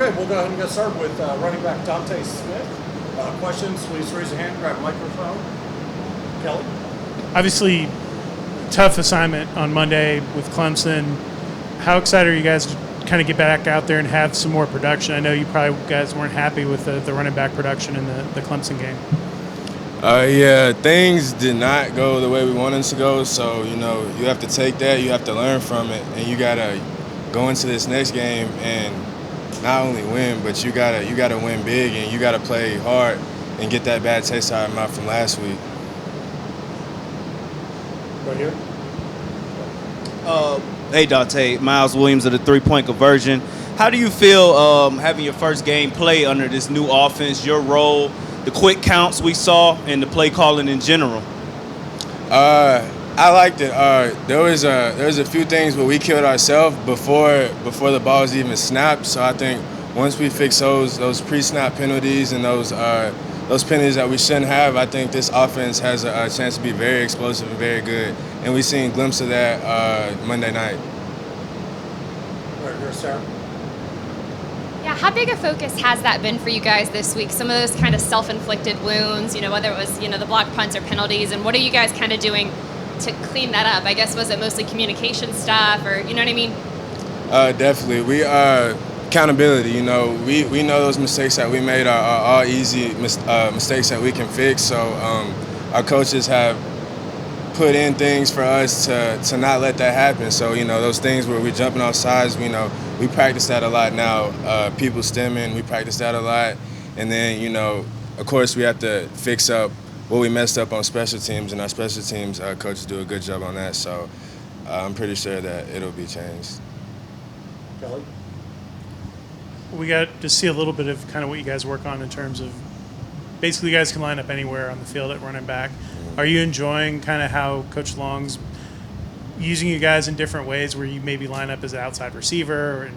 Okay, we'll go ahead and get started with running back Dante Smith. Questions, please raise your hand, grab a microphone. Kelly? Obviously, tough assignment on Monday with Clemson. How excited are you guys to kind of get back out there and have some more production? I know you probably guys weren't happy with the running back production in the Clemson game. Yeah, things did not go the way we wanted to go. So, you have to take that, you have to learn from it, and you got to go into this next game and not only win, but you gotta win big, and you gotta play hard and get that bad taste out of your mouth from last week. Right here. Hey, Dante. Miles Williams of the three-point conversion. How do you feel having your first game play under this new offense, your role, the quick counts we saw, and the play calling in general? I liked it. There was a few things where we killed ourselves before the balls even snapped. So I think once we fix those pre-snap penalties and those penalties that we shouldn't have, I think this offense has a chance to be very explosive and very good. And we've seen a glimpse of that Monday night. Right here, Sarah. Yeah, how big a focus has that been for you guys this week? Some of those kind of self-inflicted wounds, whether it was, the block punts or penalties, and what are you guys kind of doing to clean that up? I guess, was it mostly communication stuff, or you know what I mean? Definitely. We accountability. We know those mistakes that we made are all easy mistakes that we can fix. So our coaches have put in things for us to not let that happen. So those things where we're jumping off sides, we practice that a lot now. People stemming, we practice that a lot, and then of course we have to fix up what we messed up on special teams, and our special teams coaches do a good job on that. So I'm pretty sure that it'll be changed. Kelly? We got to see a little bit of kind of what you guys work on in terms of basically you guys can line up anywhere on the field at running back. Are you enjoying kind of how Coach Long's using you guys in different ways where you maybe line up as an outside receiver and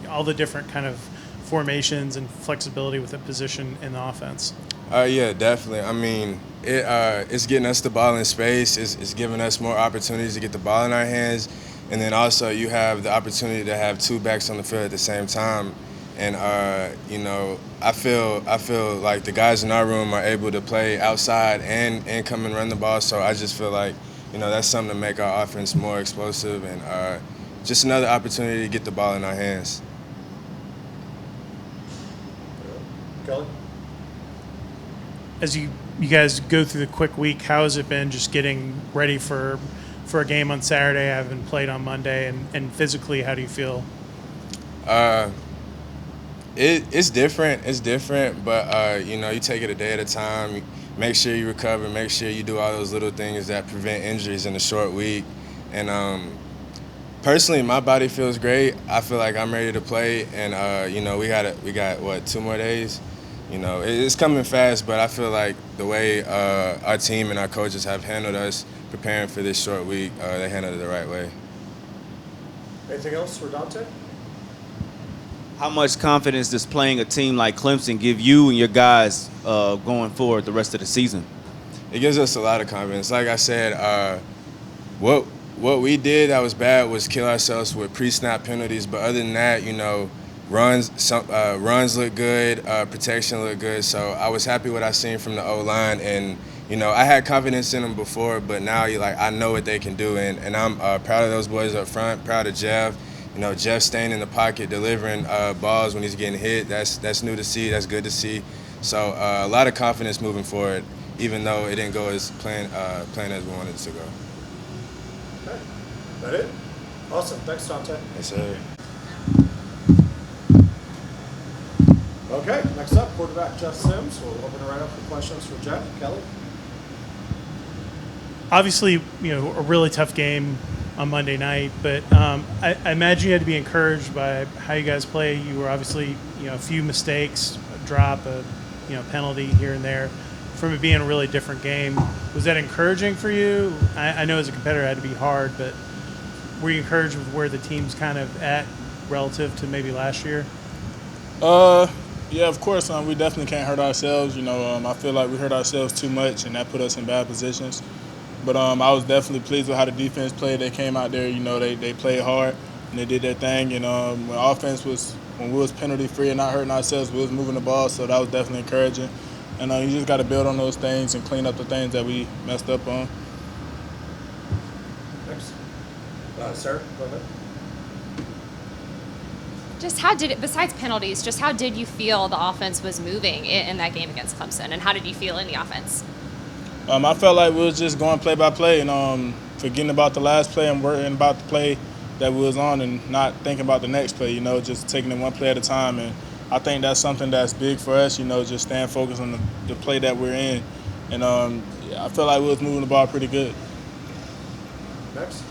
all the different kind of formations and flexibility with the position in the offense? Yeah, definitely. I mean, it's getting us the ball in space. It's giving us more opportunities to get the ball in our hands. And then also you have the opportunity to have two backs on the field at the same time. And, I feel like the guys in our room are able to play outside and come and run the ball. So I just feel like, that's something to make our offense more explosive and just another opportunity to get the ball in our hands. Kelly? As you guys go through the quick week, how has it been just getting ready for a game on Saturday, having played on Monday, and physically, how do you feel? It's different. It's different, but you take it a day at a time. You make sure you recover. Make sure you do all those little things that prevent injuries in a short week. And personally, my body feels great. I feel like I'm ready to play. And we got what, 2 more days. It's coming fast, but I feel like the way our team and our coaches have handled us preparing for this short week, they handled it the right way. Anything else for Dante? How much confidence does playing a team like Clemson give you and your guys going forward the rest of the season? It gives us a lot of confidence. Like I said, what we did that was bad was kill ourselves with pre-snap penalties. But other than that, runs look good, protection look good. So I was happy what I seen from the O-line, and I had confidence in them before, but now I know what they can do, and I'm proud of those boys up front. Proud of Jeff. Jeff staying in the pocket, delivering balls when he's getting hit. That's new to see. That's good to see. So a lot of confidence moving forward, even though it didn't go as planned as we wanted it to go. Okay, that it? Awesome. Thanks, Dante. Yes, sir. Okay, next up, quarterback Jeff Sims. We'll open it right up for questions for Jeff. Kelly? Obviously, a really tough game on Monday night, but I imagine you had to be encouraged by how you guys play. You were obviously, a few mistakes, a drop, a penalty here and there, from it being a really different game. Was that encouraging for you? I know as a competitor it had to be hard, but were you encouraged with where the team's kind of at relative to maybe last year? Yeah, of course. We definitely can't hurt ourselves. I feel like we hurt ourselves too much, and that put us in bad positions. But I was definitely pleased with how the defense played. They came out there, they played hard, and they did their thing. And when offense was when we was penalty free and not hurting ourselves, we was moving the ball, so that was definitely encouraging. And you just got to build on those things and clean up the things that we messed up on. Next. Sarah, go ahead. Just how did it, besides penalties, just how did you feel the offense was moving in that game against Clemson, and how did you feel in the offense? I felt like we was just going play by play and forgetting about the last play and worrying about the play that we was on and not thinking about the next play, just taking it one play at a time. And I think that's something that's big for us, just staying focused on the play that we're in. And I feel like we was moving the ball pretty good. Next.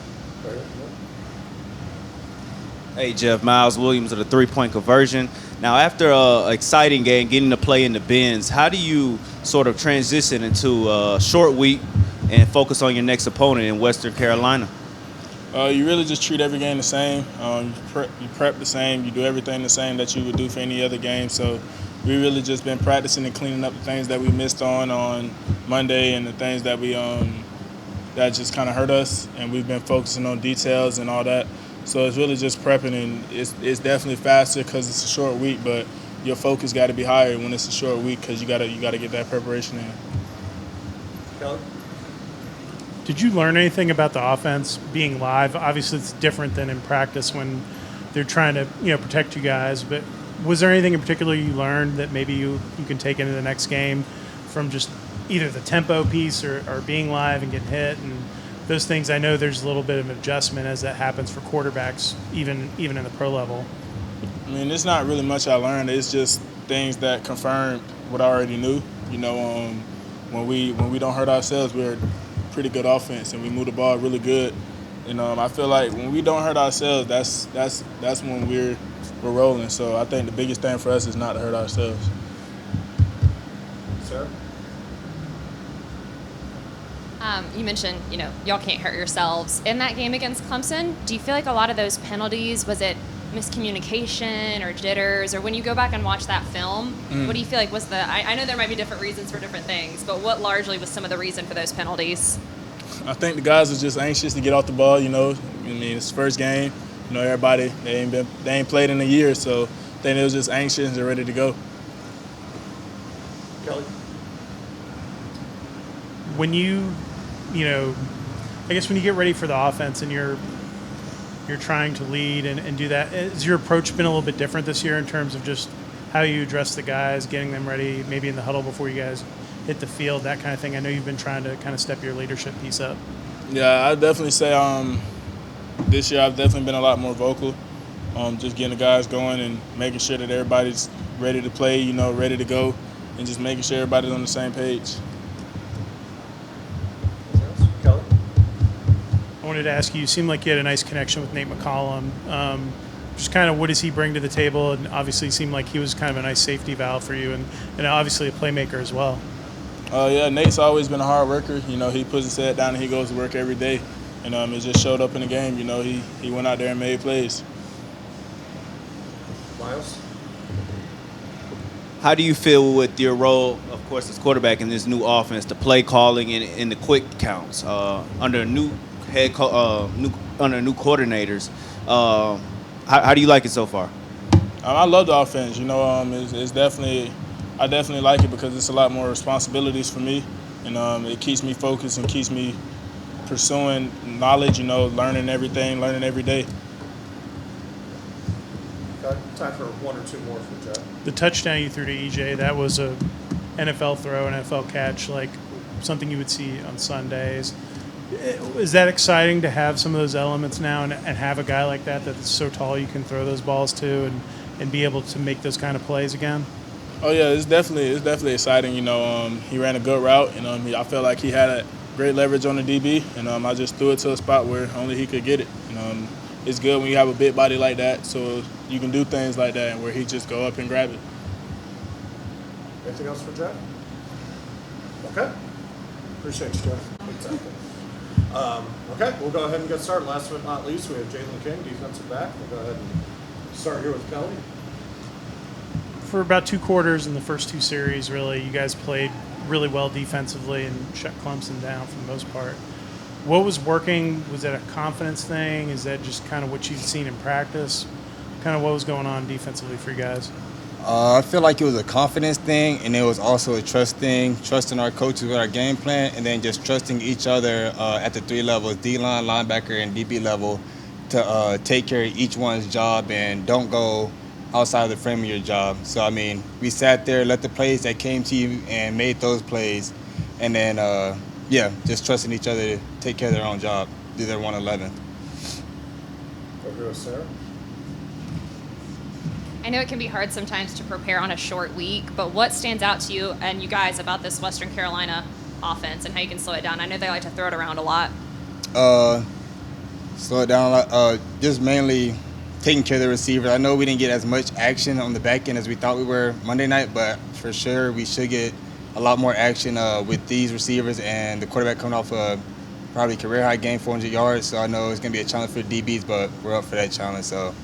Hey, Jeff, Miles Williams of the three-point conversion. Now, after an exciting game, getting to play in the bins, how do you sort of transition into a short week and focus on your next opponent in Western Carolina? You really just treat every game the same. You prep the same. You do everything the same that you would do for any other game. So we really just been practicing and cleaning up the things that we missed on Monday and the things that we that just kind of hurt us. And we've been focusing on details and all that. So it's really just prepping, and it's definitely faster because it's a short week. But your focus got to be higher when it's a short week because you gotta get that preparation in. Kelly? Did you learn anything about the offense being live? Obviously, it's different than in practice when they're trying to protect you guys. But was there anything in particular you learned that maybe you can take into the next game from just either the tempo piece or being live and getting hit and those things? I know there's a little bit of an adjustment as that happens for quarterbacks, even in the pro level. I mean, it's not really much I learned. It's just things that confirmed what I already knew. When we don't hurt ourselves, we're a pretty good offense, and we move the ball really good. And I feel like when we don't hurt ourselves, that's when we're rolling. So I think the biggest thing for us is not to hurt ourselves. Sarah? You mentioned, y'all can't hurt yourselves. In that game against Clemson, do you feel like a lot of those penalties, was it miscommunication or jitters? Or when you go back and watch that film, what do you feel like was I know there might be different reasons for different things, but what largely was some of the reason for those penalties? I think the guys are just anxious to get off the ball, I mean, it's the first game. Everybody, they ain't played in a year, so I think they was just anxious and ready to go. Kelly? When I guess when you get ready for the offense and you're trying to lead and do that, has your approach been a little bit different this year in terms of just how you address the guys, getting them ready, maybe in the huddle before you guys hit the field, that kind of thing? I know you've been trying to kind of step your leadership piece up. Yeah, I'd definitely say this year I've definitely been a lot more vocal, just getting the guys going and making sure that everybody's ready to play, ready to go, and just making sure everybody's on the same page. Kelly? I wanted to ask you seemed like you had a nice connection with Nate McCollum. Just kind of what does he bring to the table? And obviously it seemed like he was kind of a nice safety valve for you and obviously a playmaker as well. Yeah, Nate's always been a hard worker. He puts his head down and he goes to work every day. And it just showed up in the game. He went out there and made plays. Miles? How do you feel with your role, of course, as quarterback in this new offense, the play calling and the quick counts under new under new coordinators? How do you like it so far? I love the offense. It's definitely I definitely like it because it's a lot more responsibilities for me, and it keeps me focused and keeps me pursuing knowledge. Learning everything, learning every day. Got time for one or two more for Jeff. The touchdown you threw to EJ, that was a NFL throw, an NFL catch, like something you would see on Sundays. Is that exciting to have some of those elements now and have a guy like that that's so tall you can throw those balls to and be able to make those kind of plays again? Oh yeah, it's definitely exciting. He ran a good route, and I felt like he had a great leverage on the DB, and I just threw it to a spot where only he could get it. It's good when you have a big body like that, so you can do things like that where he just go up and grab it. Anything else for Jeff? Okay. Appreciate you, Jeff. Exactly. Okay, we'll go ahead and get started. Last but not least, we have Jalen King, defensive back. We'll go ahead and start here with Kelly. For about 2 quarters in the first 2 series, really, you guys played really well defensively and shut Clemson down for the most part. What was working? Was that a confidence thing? Is that just kind of what you've seen in practice? kind of what was going on defensively for you guys? I feel like it was a confidence thing, and it was also a trust thing, trusting our coaches with our game plan, and then just trusting each other at the three levels, D-line, linebacker, and DB level, to take care of each one's job and don't go outside of the frame of your job. So, I mean, we sat there, let the plays that came to you and made those plays, and then, just trusting each other to take care of their own job, do their 111. Over to Sarah. I know it can be hard sometimes to prepare on a short week, but what stands out to you and you guys about this Western Carolina offense and how you can slow it down? I know they like to throw it around a lot. Slow it down a lot. Just mainly taking care of the receivers. I know we didn't get as much action on the back end as we thought we were Monday night, but for sure we should get a lot more action with these receivers and the quarterback coming off a probably career-high game, 400 yards. So I know it's going to be a challenge for the DBs, but we're up for that challenge. So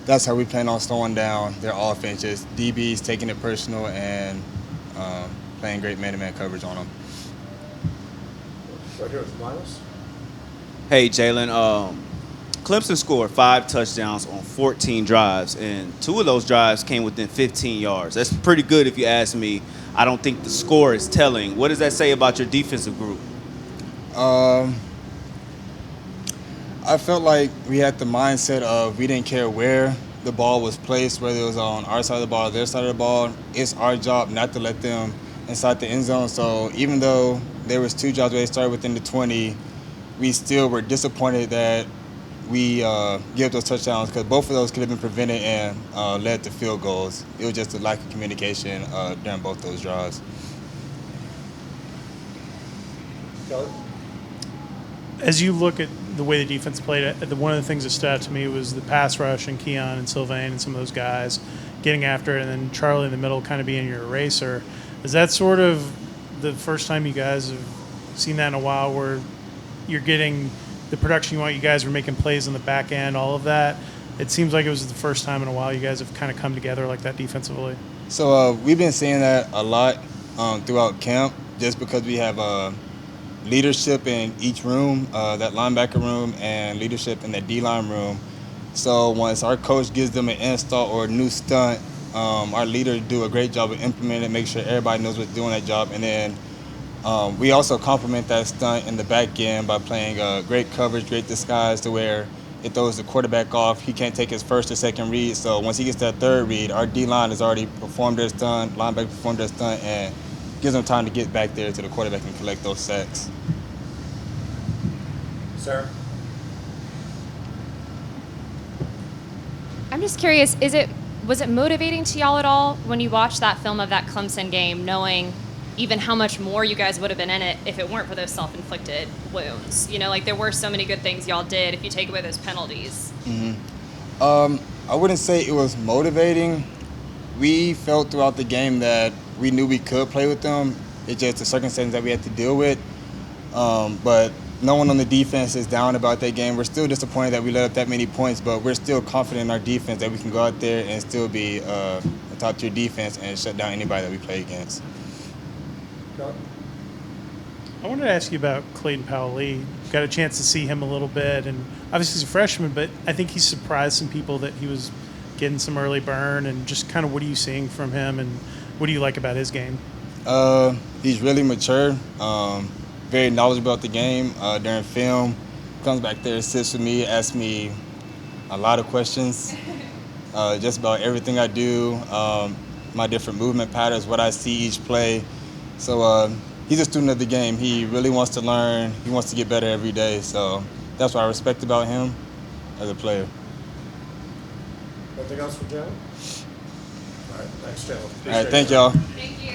that's how we plan on slowing down their offense, just DBs taking it personal and playing great man-to-man coverage on them. Right here with Miles. Hey, Jaylon. Clemson scored 5 touchdowns on 14 drives, and 2 of those drives came within 15 yards. That's pretty good if you ask me. I don't think the score is telling. What does that say about your defensive group? I felt like we had the mindset of we didn't care where the ball was placed, whether it was on our side of the ball or their side of the ball. It's our job not to let them inside the end zone. So even though there was 2 jobs where they started within the 20, we still were disappointed that we gave those touchdowns because both of those could have been prevented and led to field goals. It was just a lack of communication during both those drives. Kelly. As you look at the way the defense played, one of the things that stood out to me was the pass rush and Keon and Sylvain and some of those guys getting after it, and then Charlie in the middle kind of being your eraser. Is that sort of the first time you guys have seen that in a while where you're getting the production you want? You guys were making plays on the back end, all of that. It seems like it was the first time in a while you guys have kind of come together like that defensively. So we've been seeing that a lot throughout camp just because we have leadership in each room, that linebacker room, and leadership in the D-line room. So once our coach gives them an install or a new stunt, our leaders do a great job of implementing it, make sure everybody knows what's doing that job. And then we also complement that stunt in the back end by playing great coverage, great disguise to where it throws the quarterback off. He can't take his first or second read. So once he gets that third read, our D-line has already performed their stunt, linebacker performed their stunt, and gives them time to get back there to the quarterback and collect those sacks. Sarah. I'm just curious, was it motivating to y'all at all when you watched that film of that Clemson game, knowing even how much more you guys would have been in it if it weren't for those self-inflicted wounds? You know, like there were so many good things y'all did if you take away those penalties. Mm-hmm. I wouldn't say it was motivating. We felt throughout the game that we knew we could play with them. It's just the circumstances that we had to deal with. But no one on the defense is down about that game. We're still disappointed that we let up that many points, but we're still confident in our defense that we can go out there and still be a top-tier defense and shut down anybody that we play against. Kelly. I wanted to ask you about Clayton Powell-Lee. Got a chance to see him a little bit, and obviously he's a freshman, but I think he surprised some people that he was getting some early burn. And just kind of what are you seeing from him, and what do you like about his game? He's really mature, very knowledgeable about the game. During film, comes back there, sits with me, asks me a lot of questions, just about everything I do, my different movement patterns, what I see each play. So he's a student of the game. He really wants to learn. He wants to get better every day. So that's what I respect about him as a player. Anything else for Jalen? All right, thanks, Jalen. All right, thank y'all. Thank you.